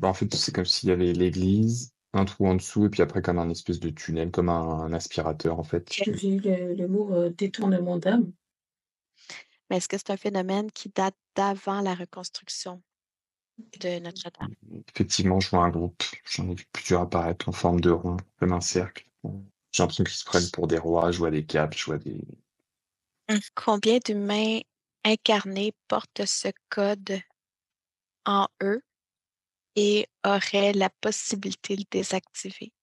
Bah, en fait, c'est comme s'il y avait l'église, un trou en dessous, et puis après comme un espèce de tunnel, comme un aspirateur en fait. J'ai eu le mot détournement d'âme. Mais est-ce que c'est un phénomène qui date d'avant la reconstruction de Notre-Dame? Effectivement, je vois un groupe. J'en ai vu plusieurs apparaître en forme de rond, comme un cercle. J'ai l'impression qu'ils se prennent pour des rois, je vois des capes, je vois des... Combien d'humains incarnés portent ce code en eux et auraient la possibilité de le désactiver?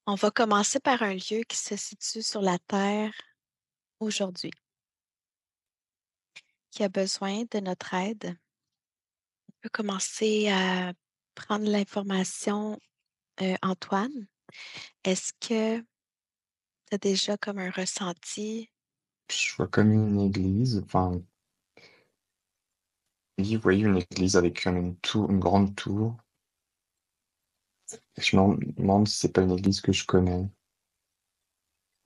On va commencer par un lieu qui se situe sur la Terre aujourd'hui, qui a besoin de notre aide. On peut commencer à prendre l'information. Antoine, est-ce que tu as déjà comme un ressenti? Je vois comme une église, enfin, oui, vous voyez une église avec une tour, une grande tour. Et je me demande si c'est pas une église que je connais.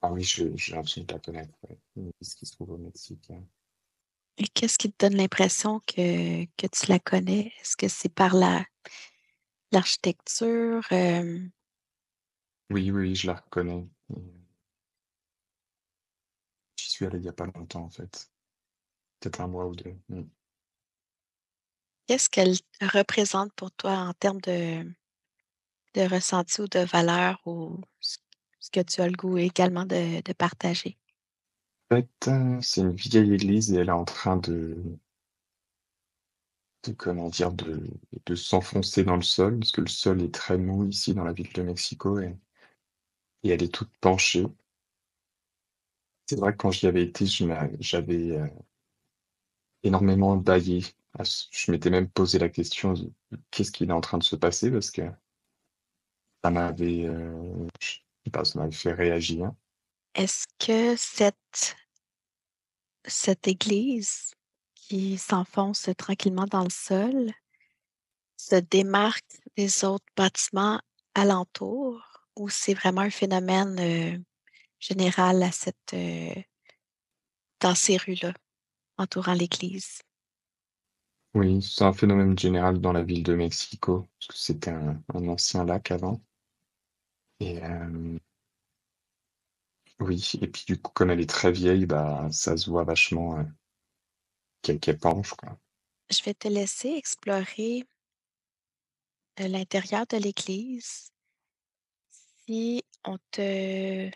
Ah oui, j'ai l'impression de la connaître, ouais. Une église qui se trouve au Mexique, hein. Et qu'est-ce qui te donne l'impression que tu la connais? Est-ce que c'est par l'architecture? Oui, oui, je la reconnais. J'y suis allé il y a pas longtemps, en fait. Peut-être un mois ou deux. Qu'est-ce qu'elle représente pour toi en termes de ressenti ou de valeur ou ce que tu as le goût également de partager? En fait, c'est une vieille église et elle est en train comment dire, de s'enfoncer dans le sol, parce que le sol est très mou ici dans la ville de Mexico et elle est toute penchée. C'est vrai que quand j'y avais été, j'avais énormément bâillé. Je m'étais même posé la question de qu'est-ce qui est en train de se passer parce que ça m'avait, je sais pas, ça m'avait fait réagir. Est-ce que cette église qui s'enfonce tranquillement dans le sol se démarque des autres bâtiments alentours ou c'est vraiment un phénomène général dans ces rues-là entourant l'église? Oui, c'est un phénomène général dans la ville de Mexico, parce que c'était un ancien lac avant. Et oui, et puis du coup, comme elle est très vieille, bah, ça se voit vachement qu'elle penche, quoi. Je vais te laisser explorer l'intérieur de l'église. Si on te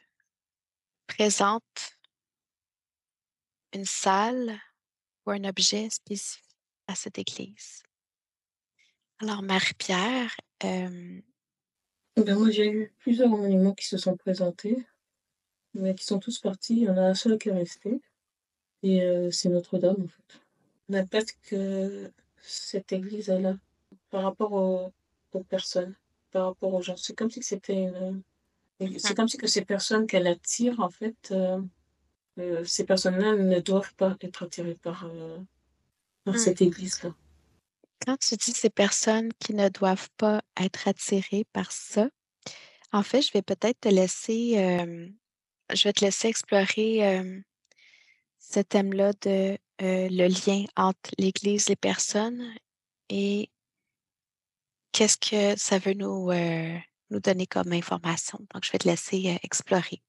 présente une salle ou un objet spécifique à cette église. Alors, Marie-Pierre, Ben, moi, j'ai eu plusieurs monuments qui se sont présentés, mais qui sont tous partis. Il y en a un seul qui est resté, et c'est Notre-Dame, en fait. N'impacte que cette église-là, par rapport aux personnes, par rapport aux gens. C'est comme si c'était c'est comme si que ces personnes qu'elle attire, en fait, ces personnes-là ne doivent pas être attirées par hmm, cette église-là. quand tu dis ces personnes qui ne doivent pas être attirées par ça, en fait, je vais te laisser explorer ce thème-là de le lien entre l'Église, les personnes et qu'est-ce que ça veut nous donner comme information. Donc, je vais te laisser explorer.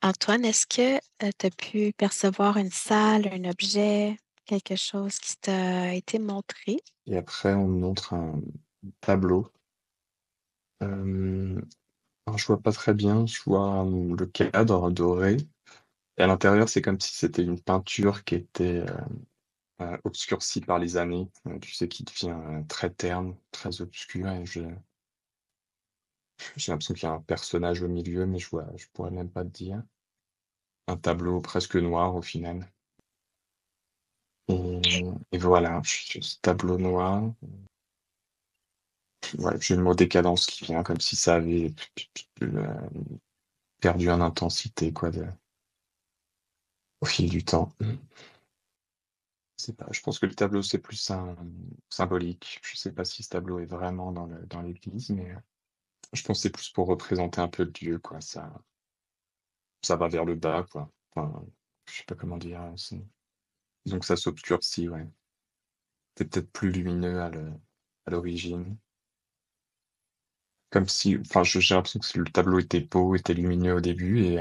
Antoine, est-ce que tu as pu percevoir une salle, un objet, quelque chose qui t'a été montré? Et après, on me montre un tableau. Alors, je vois pas très bien, je vois le cadre doré. Et à l'intérieur, c'est comme si c'était une peinture qui était obscurcie par les années, tu sais, qui devient très terne, très obscur. Et j'ai l'impression qu'il y a un personnage au milieu, mais je pourrais même pas te dire. Un tableau presque noir au final. Et voilà, ce tableau noir. Ouais, j'ai le mot décadence qui vient, comme si ça avait perdu en intensité, quoi. au fil du temps. Je sais pas, je pense que le tableau, c'est plus symbolique. Je sais pas si ce tableau est vraiment dans l'église, mais je pense que c'est plus pour représenter un peu le Dieu, quoi. Ça va vers le bas, quoi. Enfin, je sais pas comment dire, donc ça s'obscurcit, ouais. C'est peut-être plus lumineux à l'origine. Comme si enfin, j'ai l'impression que le tableau était beau, était lumineux au début et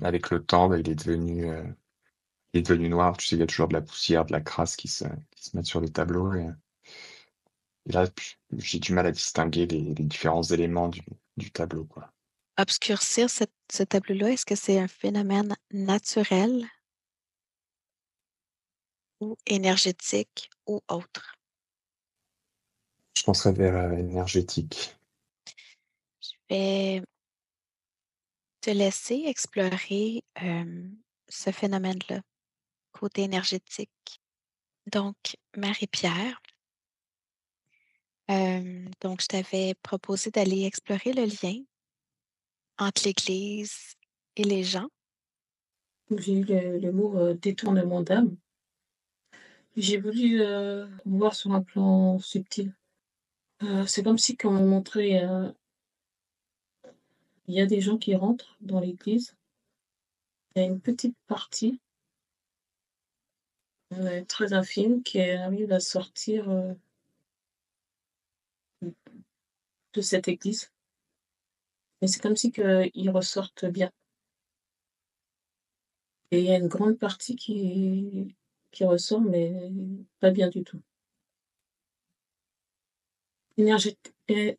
avec le temps, bah, il est devenu noir. Tu sais, il y a toujours de la poussière, de la crasse qui se mettent sur les tableaux et là, j'ai du mal à distinguer les différents éléments du tableau, quoi. Obscurcir ce tableau-là, est-ce que c'est un phénomène naturel ou énergétique ou autre? Je penserais vers, énergétique. Je vais te laisser explorer, ce phénomène-là, côté énergétique. Donc, Marie-Pierre, donc je t'avais proposé d'aller explorer le lien entre l'Église et les gens. Donc j'ai eu le mot, détournement d'âme. J'ai voulu, voir sur un plan subtil. C'est comme si quand on montrait, il y a des gens qui rentrent dans l'église, il y a une petite partie, très infime qui arrive à sortir, de cette église. Mais c'est comme si qu'ils ressortent bien et il y a une grande partie qui ressort, mais pas bien du tout.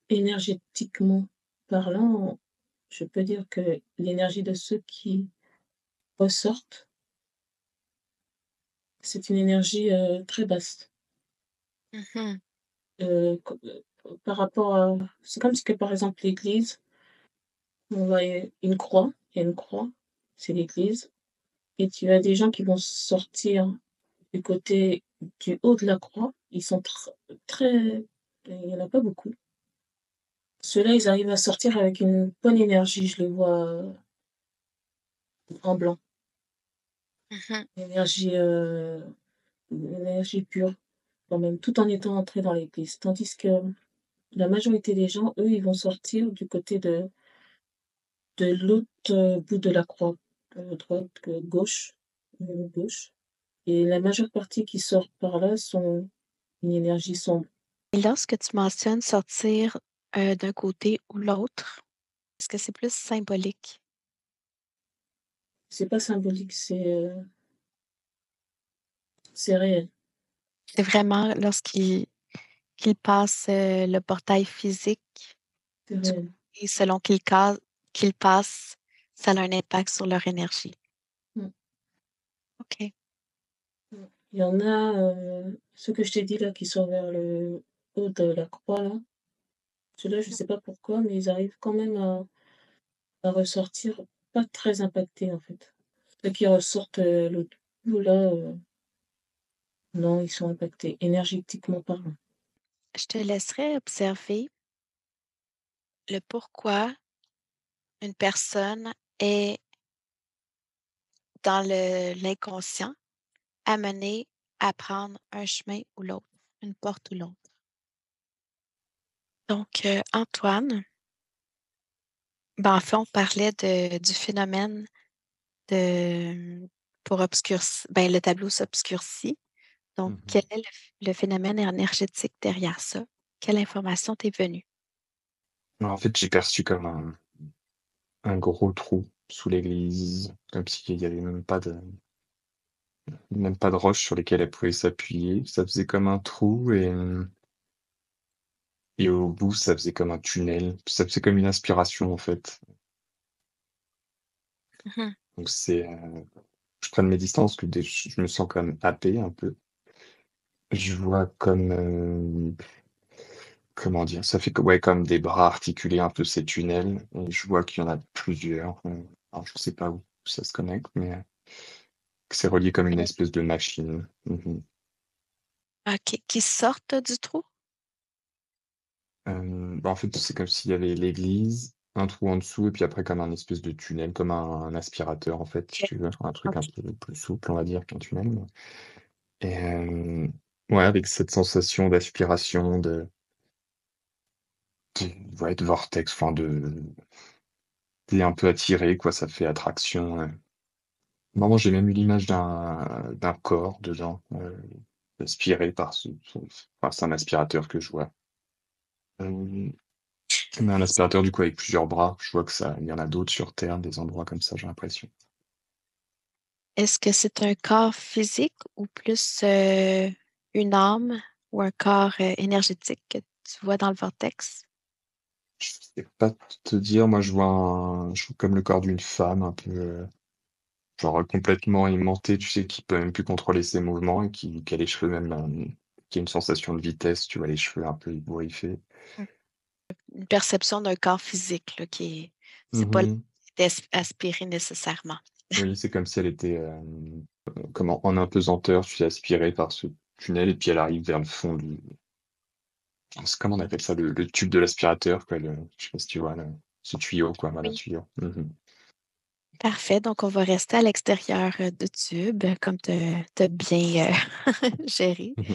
Énergétiquement parlant, je peux dire que l'énergie de ceux qui ressortent, c'est une énergie, très basse. Mmh. Co par rapport à c'est comme si que, par exemple, l'église, on voit une croix, il y a une croix, c'est l'église et tu as des gens qui vont sortir du côté du haut de la croix. Ils sont très il y en a pas beaucoup. Ceux-là, ils arrivent à sortir avec une bonne énergie, je les vois, en blanc. Mmh. Énergie, une énergie pure quand même, tout en étant entrés dans l'église. Tandis que la majorité des gens, eux, ils vont sortir du côté de l'autre, bout de la croix, droite, gauche, gauche et la majeure partie qui sort par là sont une énergie sombre. Et lorsque tu mentionnes sortir, d'un côté ou l'autre, est-ce que c'est plus symbolique? C'est pas symbolique, c'est réel, C'est vraiment qu'ils passent, le portail physique c'est du réel. côté selon qu'ils passent, ça a un impact sur leur énergie. Mmh, OK. mmh. Il y en a, ceux que je t'ai dit là qui sont vers le haut de la croix là, ceux-là je sais pas pourquoi, mais ils arrivent quand même à ressortir pas très impactés en fait. Ceux qui ressortent, l'autre bout là, non, ils sont impactés énergétiquement parlant. Je te laisserai observer le pourquoi une personne est dans l'inconscient amenée à prendre un chemin ou l'autre, une porte ou l'autre. Donc, Antoine, ben, en fait, on parlait du phénomène de pour obscurci ben, le tableau s'obscurcit. Donc, Mmh. quel est le phénomène énergétique derrière ça? Quelle information t'est venue? En fait, j'ai perçu comme un gros trou sous l'église, comme s'il y avait même pas de roches sur lesquelles elle pouvait s'appuyer. Ça faisait comme un trou et au bout, ça faisait comme un tunnel. Ça faisait comme une aspiration, en fait. Mmh. Donc je prenne mes distances, que je me sens comme happé un peu. Je vois comme, comment dire? Ça fait ouais, comme des bras articulés un peu ces tunnels et je vois qu'il y en a plusieurs, alors je sais pas où ça se connecte, mais que c'est relié comme une espèce de machine. Mmh. OK, qui sortent du trou? Bah, en fait, c'est comme s'il y avait l'église un trou en dessous et puis après comme un espèce de tunnel, comme un aspirateur en fait, si OK. tu veux, un truc un OK. peu plus souple, on va dire, qu'un tunnel. Et ouais, avec cette sensation d'aspiration, ouais, de vortex, enfin tu un peu attiré quoi, ça fait attraction, Vraiment, j'ai même eu l'image d'un corps dedans, aspiré par enfin, c'est un aspirateur que je vois. Hem, mais un aspirateur du coup avec plusieurs bras. Je vois que ça il y en a d'autres sur terre, des endroits comme ça, j'ai l'impression. Est-ce que c'est un corps physique ou plus une âme ou un corps énergétique que tu vois dans le vortex? Je sais pas te dire, moi je vois comme le corps d'une femme un peu, genre complètement aimanté, tu sais, qui peut même plus contrôler ses mouvements et qui a les cheveux même, qui a une sensation de vitesse, tu vois les cheveux un peu ébouriffés. Mm. Une perception d'un corps physique, là, c'est pas Mmh. aspiré nécessairement. Oui, c'est comme si elle était, comment? En apesanteur, tu sais, aspirée par ce tunnel et puis elle arrive vers le fond du c'est comment on appelle ça? Le tube de l'aspirateur quoi, je sais pas si tu vois ce tuyau quoi, voilà, Oui. tuyau. Mmh. Parfait. Donc, on va rester à l'extérieur du tube, comme tu as bien géré. Mmh mh.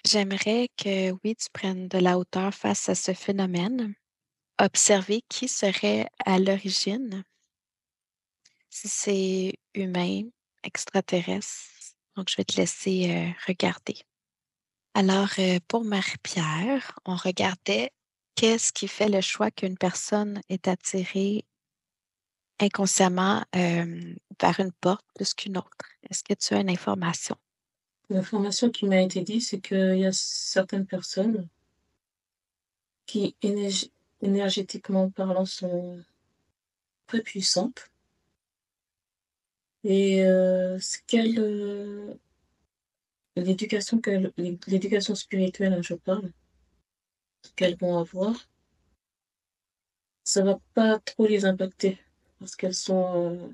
J'aimerais que, oui, tu prennes de la hauteur face à ce phénomène. Observer qui serait à l'origine, si c'est humain, extraterrestre. Donc, je vais te laisser regarder. Alors, pour Marie-Pierre, on regardait qu'est-ce qui fait le choix qu'une personne est attirée inconsciemment vers une porte plus qu'une autre. Est-ce que tu as une information? L'information qui m'a été dite, c'est qu'il y a certaines personnes qui énergétiquement parlant sont très puissantes et ce l'éducation spirituelle, hein, je parle, qu'elles vont avoir, ça va pas trop les impacter parce qu'elles sont,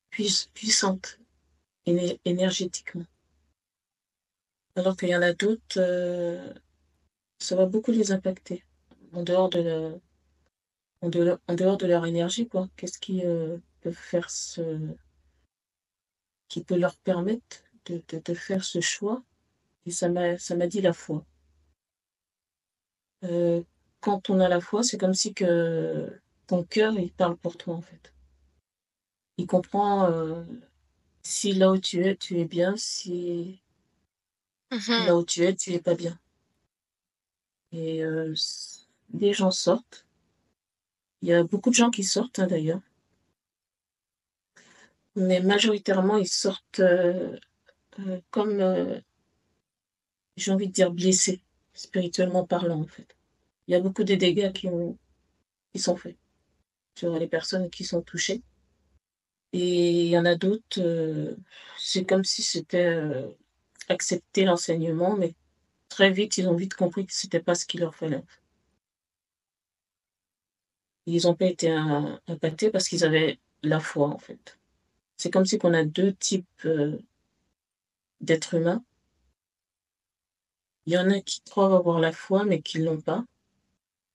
puissantes énergétiquement. Alors qu'il y en a d'autres, ça va beaucoup les impacter en dehors de la en dehors de leur énergie, quoi. Qu'est-ce peut faire qui peut leur permettre de faire ce choix? Et ça m'a dit la foi. Heu, Quand on a la foi, c'est comme si que ton cœur, il parle pour toi, en fait. Il comprend, si là où tu es bien, si Mhm. là où tu es pas bien. Et les gens sortent. Il y a beaucoup de gens qui sortent, hein, d'ailleurs, mais majoritairement, ils sortent, comme, j'ai envie de dire blessés, spirituellement parlant, en fait. Il y a beaucoup de dégâts qui sont faits sur les personnes qui sont touchées et il y en a d'autres, c'est comme si c'était, accepter l'enseignement, mais très vite, ils ont vite compris que c'était pas ce qu'il leur fallait. Ils ont pas été impactés parce qu'ils avaient la foi, en fait. C'est comme si qu'on a 2 types, d'êtres humains. Il y en a qui croient avoir la foi, mais qui l'ont pas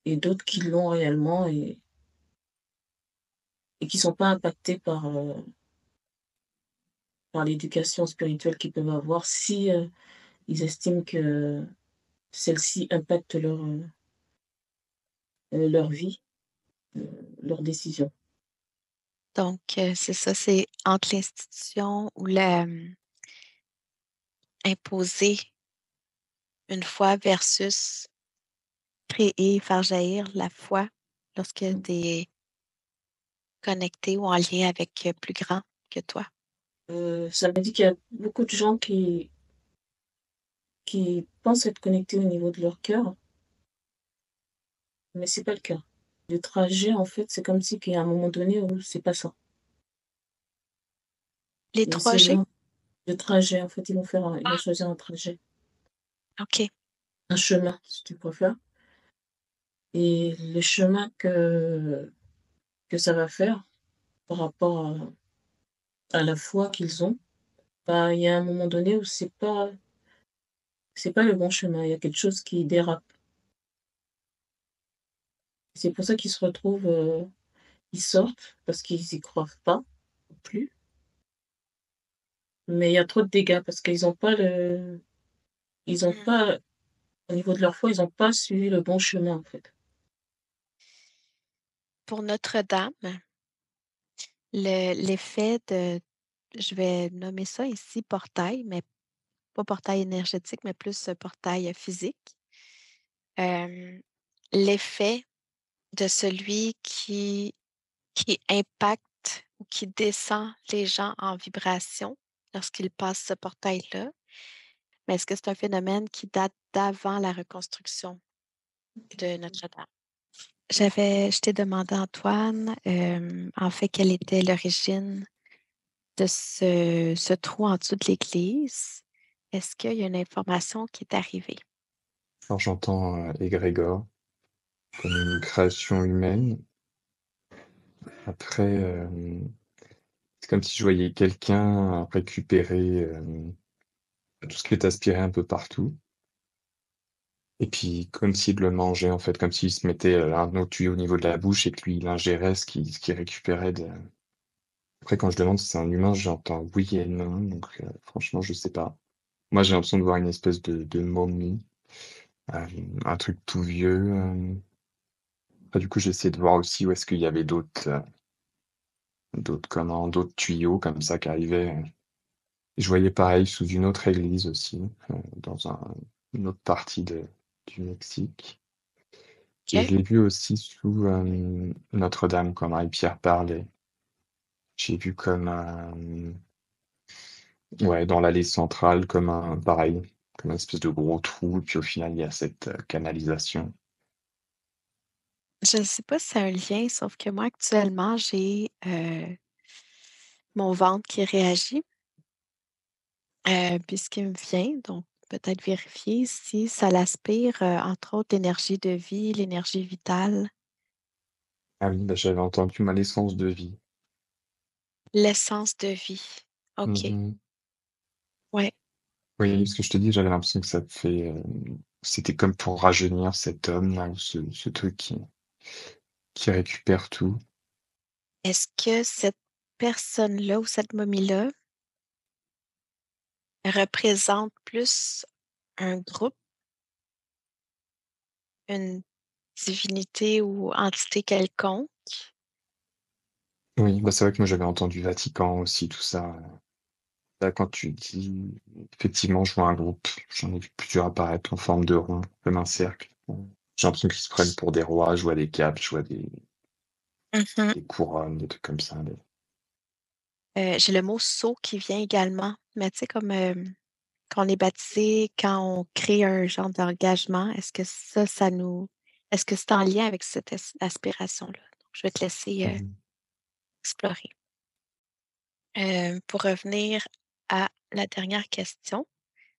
et d'autres qui l'ont réellement et qui sont pas impactés par l'éducation spirituelle qu'ils peuvent avoir si, ils estiment que celle-ci impacte leur vie, leurs décisions. Donc, c'est ça, c'est entre l'institution ou la imposer une foi versus créer, faire jaillir la foi lorsque Mmh. tu es connecté ou en lien avec plus grand que toi. Ça me dit qu'il y a beaucoup de gens qui pensent être connectés au niveau de leur cœur, mais c'est pas le cas. Le trajet, en fait, c'est comme si qu'il y a un moment donné où c'est pas ça. Les Mais trois c'est g long. Le trajet, en fait, ils vont Ah, choisir un trajet, OK. un chemin, si tu préfères et le chemin que ça va faire par rapport à la foi qu'ils ont, bah, il y a un moment donné où c'est pas le bon chemin, il y a quelque chose qui dérape. C'est pour ça qu'ils se retrouvent, Ils sortent parce qu'ils y croient pas non plus, mais il y a trop de dégâts parce ils ont Mmh. pas au niveau de leur foi, ils ont pas suivi le bon chemin, en fait. Pour Notre-Dame, l'effet de je vais nommer ça ici portail, mais pas portail énergétique, mais plus, portail, physique. Hem, L'effet de celui qui impacte ou qui descend les gens en vibration lorsqu'ils passent ce portail-là. Mais est-ce que c'est un phénomène qui date d'avant la reconstruction de Notre-Dame? Je t'ai demandé, Antoine, en fait, quelle était l'origine de ce trou en dessous de l'église. Est-ce qu'il y a une information qui est arrivée? Alors j'entends égrégore comme une création humaine. Après, c'est comme si je voyais quelqu'un récupérer tout ce qui est aspiré un peu partout. Et puis, comme s'il le mangeait, en fait, comme s'il se mettait un autre tuyau au niveau de la bouche et que lui, il ingérait ce qu'il récupérait de. Après, quand je demande si c'est un humain, j'entends oui et non. Donc, franchement, je sais pas. Moi, j'ai l'impression de voir une espèce de momie, euh, un truc tout vieux. Après, du coup, j'ai essayé de voir aussi où est-ce qu'il y avait d'autres tuyaux comme ça qui arrivaient. Je voyais pareil sous une autre église aussi, dans une autre partie du Mexique. Et OK. je l'ai vu aussi sous Notre-Dame, quand Marie-Pierre parlait. J'ai vu comme ouais, dans l'allée centrale, pareil, comme un espèce de gros trou, et puis au final, il y a cette canalisation. Je ne sais pas si c'est un lien, sauf que moi, actuellement, j'ai mon ventre qui réagit, puis ce qui me vient, donc peut-être vérifier si ça l'aspire, entre autres, l'énergie de vie, l'énergie vitale, Ah oui, bah, j'avais entendu ma l'essence de vie. l'essence de vie. OK. Mhm. Ouais. Oui, parce que je te dis, j'avais l'impression que c'était comme pour rajeunir cet homme là, ou ce truc qui récupère tout. Est-ce que cette personne-là ou cette momie-là représente plus un groupe, une divinité ou entité quelconque? Oui, bah c'est vrai que moi j'avais entendu Vatican aussi, tout ça. Là, quand tu dis, effectivement, je vois un groupe. J'en ai vu plusieurs apparaître en forme de rond, comme un cercle. J'ai l'impression qu'ils se prennent pour des rois. Je vois des capes, je vois Mmh. des couronnes, des trucs comme ça. J'ai le mot «sceau» qui vient également, mais tu sais comme, quand on est baptisé, quand on crée un genre d'engagement, est-ce que c'est en lien avec cette aspiration-là? Donc je vais te laisser, Mhm. explorer. Pour revenir à la dernière question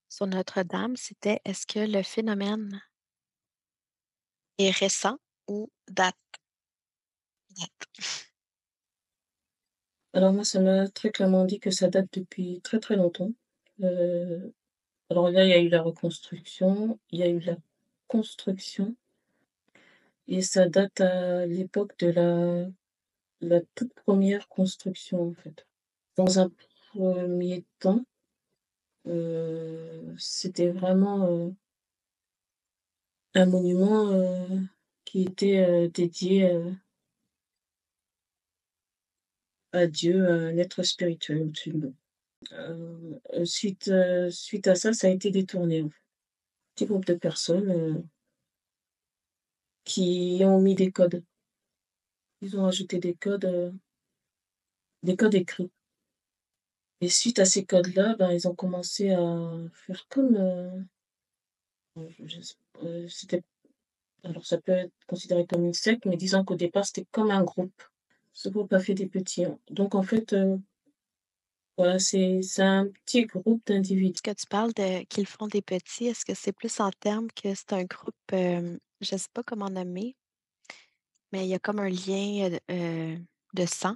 sur Notre-Dame, c'était est-ce que le phénomène est récent ou date? Alors moi, ça m'a très clairement dit que ça date depuis très, très longtemps. Heu, alors là, il y a eu la reconstruction, il y a eu la construction et ça date à l'époque de la toute première construction, en fait. Dans un premier temps, c'était vraiment, un monument, qui était, dédié, à Dieu, à un être spirituel au-dessus de nous. Suite à ça, ça a été détourné, en fait. Petit groupe de personnes, qui ont mis des codes. Ils ont ajouté des codes écrits et suite à ces codes-là, ben, ils ont commencé à faire comme, je sais c'était alors ça peut être considéré comme une secte, mais disons qu'au départ, c'était comme un groupe. Ce groupe a fait des petits, hein. Donc en fait, voilà, c'est un petit groupe d'individus. Est-ce que tu parles de qu'ils font des petits, est-ce que c'est plus en termes que c'est un groupe, je ne sais pas comment nommer, mais il y a comme un lien, de sang?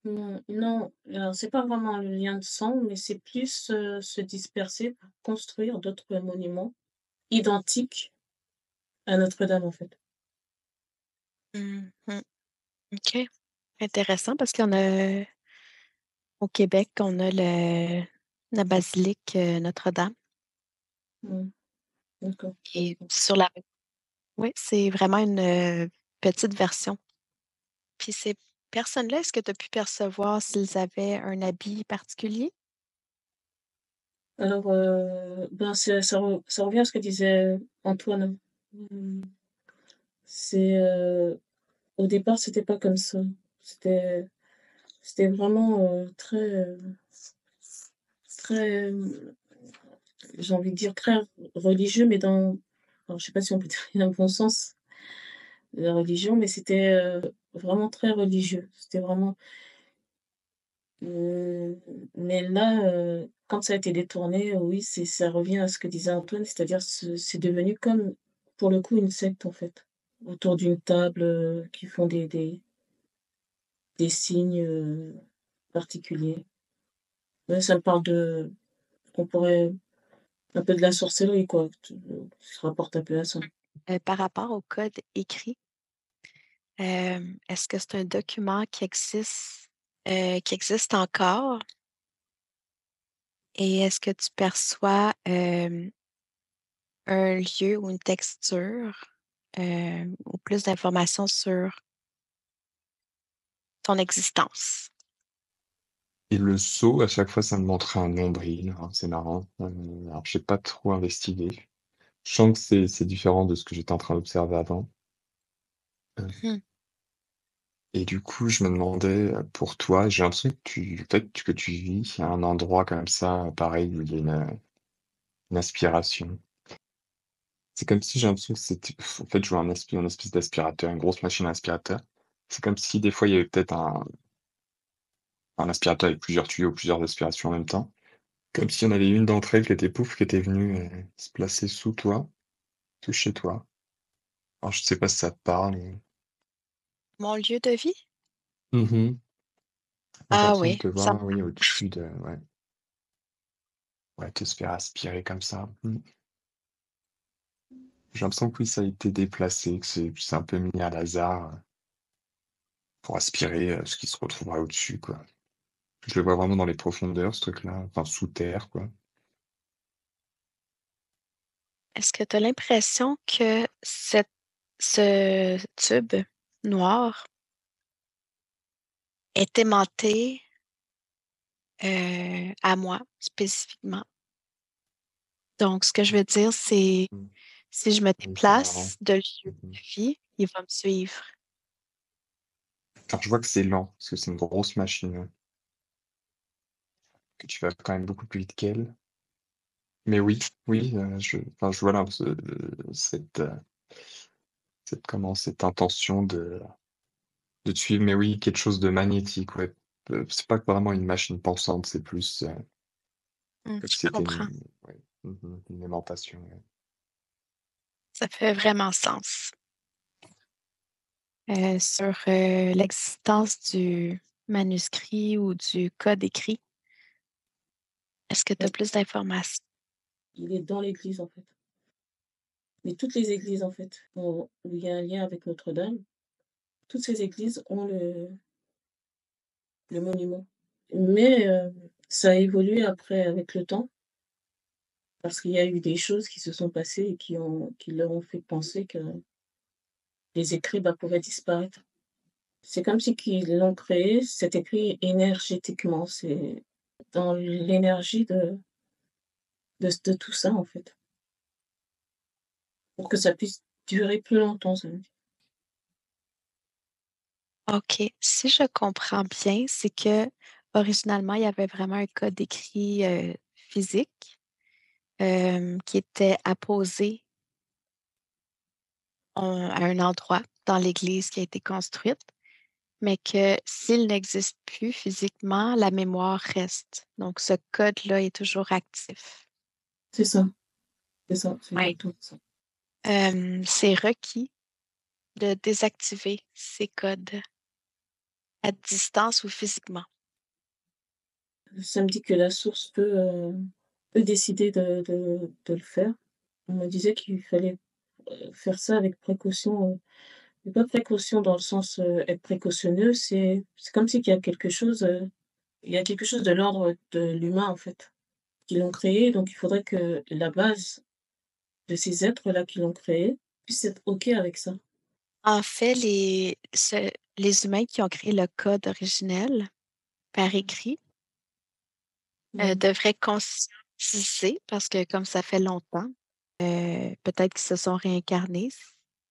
Non, alors c'est pas vraiment le lien de sang, mais c'est plus, se disperser pour construire d'autres monuments identiques à Notre-Dame, en fait. Mmh mh. OK. Intéressant parce qu'on a au Québec, on a la basilique Notre-Dame. Mmh, d'accord. Et sur la oui, c'est vraiment une petite version. Puis ces personnes-là, est-ce que tu as pu percevoir s'ils avaient un habit particulier? Alors, ben, ça revient à ce que disait Antoine. Mmh, c'est, au départ, c'était pas comme ça. C'était c'était vraiment, très, j'ai envie de dire très religieux, mais dans alors je sais pas si on peut dire dans le bon sens, la religion, mais c'était, vraiment très religieux. C'était vraiment, heu, mais là, quand ça a été détourné, oui, ça revient à ce que disait Antoine, c'est-à-dire c'est devenu comme, pour le coup, une secte, en fait. Autour d'une table, qui font des signes, particuliers. Ouais, ça me parle de on pourrait un peu de la sorcellerie, quoi, qui se rapporte un peu à ça. Par rapport au code écrit, est-ce que c'est un document qui existe encore? Et est-ce que tu perçois un lieu ou une texture ou plus d'informations sur ton existence? Et le sceau, à chaque fois, ça me montrait un nombril, hein, c'est marrant. Alors j'ai pas trop investigué. Je sens que c'est différent de ce que j'étais en train d'observer avant. Heu Hmm. et du coup, je me demandais, pour toi, j'ai l'impression que peut-être que tu vis à un endroit comme ça, pareil, où il y a une aspiration. C'est comme si j'ai l'impression que c'était en fait, je vois une espèce d'aspirateur, une grosse machine à aspirateur. C'est comme si des fois, il y avait peut-être un aspirateur avec plusieurs tuyaux, plusieurs aspirations en même temps. Comme s'il y en avait une d'entre elles qui était pouf, qui était venue, se placer sous toi, sous chez toi. Alors je sais pas si ça te parle, mais Mon lieu de vie? mmh moi j'ai Ah l'impression de oui, te ça. voir, oui, au-dessus de ouais, ouais, te se faire aspirer comme ça. Mmh. J'ai l'impression que oui, ça a été déplacé, que c'est un peu mis à hasard, pour aspirer, ce qui se retrouvera au-dessus, quoi. Je le vois vraiment dans les profondeurs, ce truc-là, enfin sous terre, quoi. Est-ce que tu as l'impression que ce tube noir est aimanté à moi spécifiquement? Donc, ce que je veux dire, c'est Mmh. si je me Oui, c'est marrant. déplace de lieu Mmh. de vie, il va me suivre. Alors je vois que c'est lent, parce que c'est une grosse machine, que tu vas quand même beaucoup plus vite qu'elle. Mais oui, oui, je vois là cette intention de te suivre, mais oui, quelque chose de magnétique, ouais. C'est pas vraiment une machine pensante, c'est plus, comme Je si c'était comprends. une ouais, une aimantation, ouais. Ça fait vraiment sens. Sur l'existence du manuscrit ou du code écrit, est-ce que tu as Ouais, plus d'informations? il est dans l'église, en fait. Mais toutes les églises, en fait, où il y a un lien avec Notre-Dame, toutes ces églises ont le monument. Mais, ça a évolué après avec le temps, parce qu'il y a eu des choses qui se sont passées et qui leur ont fait penser que les écrits, bah, pouvaient disparaître. C'est comme si qu'ils l'ont créé, cet écrit énergétiquement, c'est dans l'énergie de tout ça, en fait, pour que ça puisse durer plus longtemps, ça veut dire. OK. Si je comprends bien, c'est que originalement, il y avait vraiment un code écrit physique qui était apposé à un endroit dans l'église qui a été construite, mais que s'il n'existe plus physiquement, la mémoire reste. Donc, ce code-là est toujours actif. C'est ça, c'est Ouais. exactement ça. C'est requis de désactiver ces codes à distance ou physiquement. Ça me dit que la source peut décider de le faire. On me disait qu'il fallait, faire ça avec précaution, mais pas précaution dans le sens, être précautionneux, c'est comme si qu'il y a quelque chose, il y a quelque chose de l'ordre de l'humain, en fait, qui l'ont créé, donc il faudrait que la base de ces êtres-là qui l'ont créé puisse être OK avec ça. En fait, les humains qui ont créé le code originel par écrit Mmh. devraient conscientiser, parce que comme ça fait longtemps, peut-être qu'ils se sont réincarnés,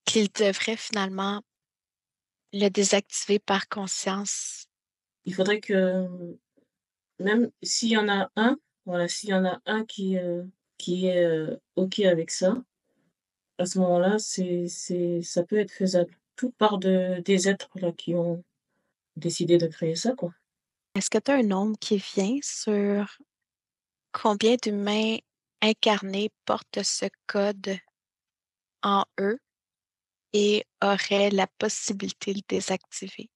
qu'ils devraient finalement le désactiver par conscience. Il faudrait que, même s'il y en a un, voilà, s'il y en a un qui est, OK avec ça, à ce moment-là, ça peut être faisable. Tout part des êtres là qui ont décidé de créer ça, quoi. Est-ce que tu as un nombre qui vient sur combien d'humains incarnés portent ce code en eux et auraient la possibilité de le désactiver?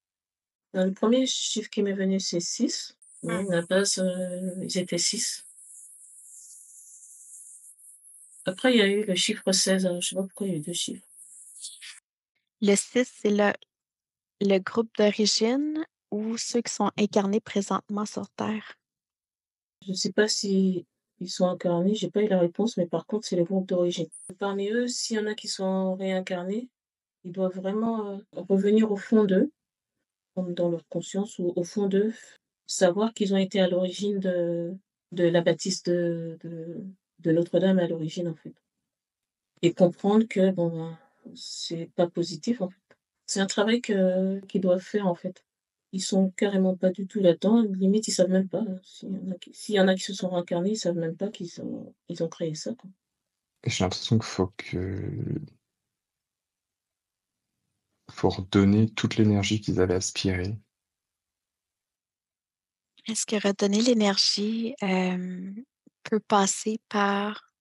Le 1er chiffre qui m'est venu, c'est 6. Mmh. À la base, ils étaient 6. Après, il y a eu le chiffre 16, je sais pas pourquoi il y a eu 2 chiffres. Le 6, c'est le groupe d'origine ou ceux qui sont incarnés présentement sur Terre? Je sais pas si ils sont incarnés, j'ai pas eu la réponse, mais par contre, c'est le groupe d'origine. Parmi eux, s'il y en a qui sont réincarnés, ils doivent vraiment, revenir au fond d'eux, comme dans leur conscience ou au fond d'eux, savoir qu'ils ont été à l'origine de la bâtisse de Notre-Dame à l'origine, en fait, et comprendre que, bon, ben, c'est pas positif, en fait. C'est un travail qu'ils doivent faire, en fait. Ils sont carrément pas du tout là-dedans, limite ils savent même pas, s'il y en a qui se sont réincarnés, ils savent même pas ils ont créé ça, quoi. Et j'ai l'impression faut redonner toute l'énergie qu'ils avaient aspirée. Est-ce que redonner l'énergie, peut passer par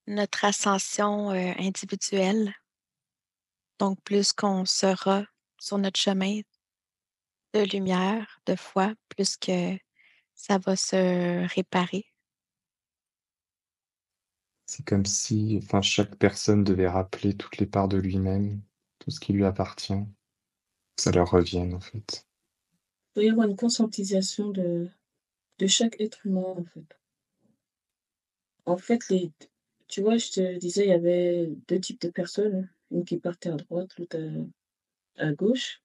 notre ascension, individuelle? Donc plus qu'on sera sur notre chemin de lumière, de foi, plus que ça va se réparer. C'est comme si, enfin, chaque personne devait rappeler toutes les parts de lui-même, tout ce qui lui appartient, que ça leur revienne, en fait. Il doit y avoir une conscientisation de chaque être humain, en fait. En fait, tu vois, je te disais, il y avait 2 types de personnes, une qui partait à droite, l'autre à gauche,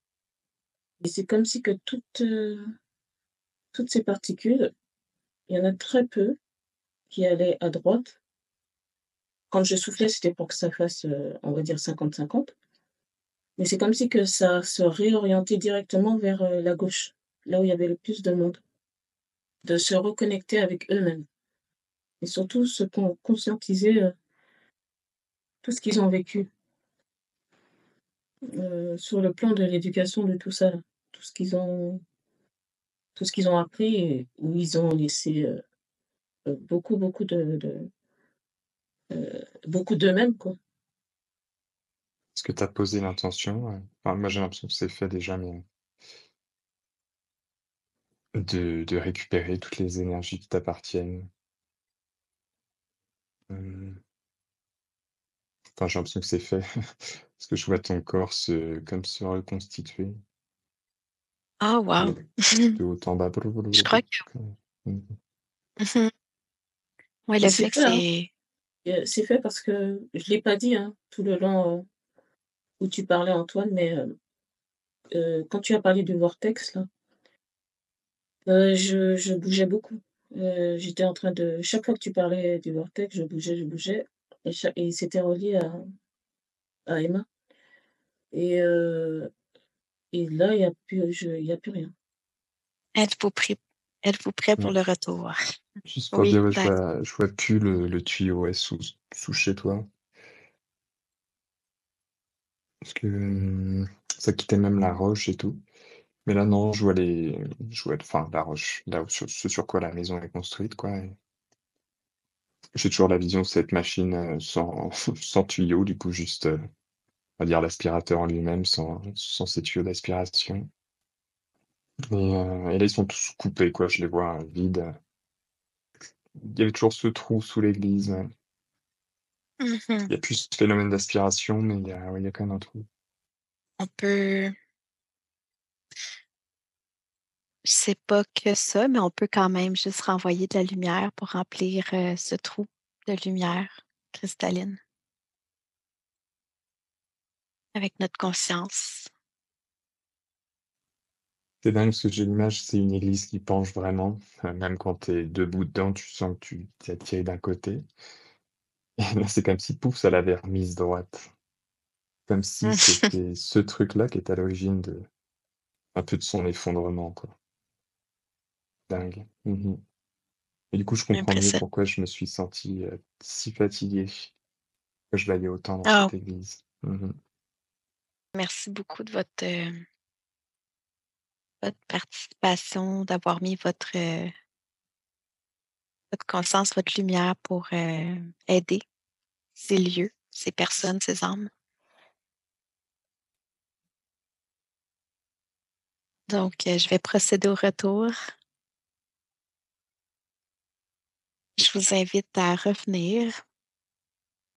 et c'est comme si que toutes ces particules, il y en a très peu qui allaient à droite. Quand je soufflais, c'était pour que ça fasse, on va dire 50-50, mais c'est comme si que ça se réorientait directement vers, la gauche, là où il y avait le plus de monde, de se reconnecter avec eux-mêmes et surtout se conscientiser, tout ce qu'ils ont vécu, sur le plan de l'éducation, de tout ça là. Tout ce qu'ils ont tout ce qu'ils ont appris et où ils ont laissé, beaucoup, beaucoup d'eux-mêmes, quoi. Est-ce que tu as posé l'intention, enfin, moi, j'ai l'impression que c'est fait déjà, mais de récupérer toutes les énergies qui t'appartiennent. Enfin, j'ai l'impression que c'est fait parce que je vois ton corps se reconstituer Ah wow! de de haut en bas. Je crois que Mmh. mmh ouais, Et le c'est fait que fait, hein, c'est c'est fait parce que je l'ai pas dit, hein, tout le long, où tu parlais, Antoine, mais quand tu as parlé du vortex là, je bougeais beaucoup. J'étais en train de chaque fois que tu parlais du vortex, je bougeais et c'était relié à Emma et heu et là, il y a plus rien. êtes-vous prêt êtes-vous prêt pour Ouais. le retour? Juste pour dire, Oui, ouais, d'accord. je vois plus le tuyau, ouais, sous chez toi. Parce que, ça quittait même la roche et tout. Mais là, non, je vois enfin la roche, là où ce sur quoi la maison est construite, quoi, et j'ai toujours la vision de cette machine, sans sans tuyau, du coup, juste, on va dire l'aspirateur en lui-même sans ces tuyaux d'aspiration, et là, ils sont tous coupés, quoi, je les vois, vides. Il y avait toujours ce trou sous l'église, Mmh. il y a plus ce phénomène d'aspiration, mais il y a, ouais, il y a quand même un trou. On peut c'est pas que ça, mais on peut quand même juste renvoyer de la lumière pour remplir, ce trou de lumière cristalline avec notre conscience. C'est dingue parce que j'ai l'image, c'est une église qui penche vraiment. Même quand tu es debout dedans, tu sens que tu t'es attiré d'un côté. Et là, c'est comme si, pouf, ça l'avait remise droite. Comme si c'était ce truc-là qui est à l'origine de un peu de son effondrement, quoi. Dingue. Mmh. Et du coup, je comprends mieux Impressionnant. pourquoi je me suis senti, si fatigué, que je l'aillais autant dans Ah, cette église. Mmh. merci beaucoup de votre participation, d'avoir mis votre conscience, votre lumière pour, aider ces lieux, ces personnes, ces âmes. Donc, je vais procéder au retour. Je vous invite à revenir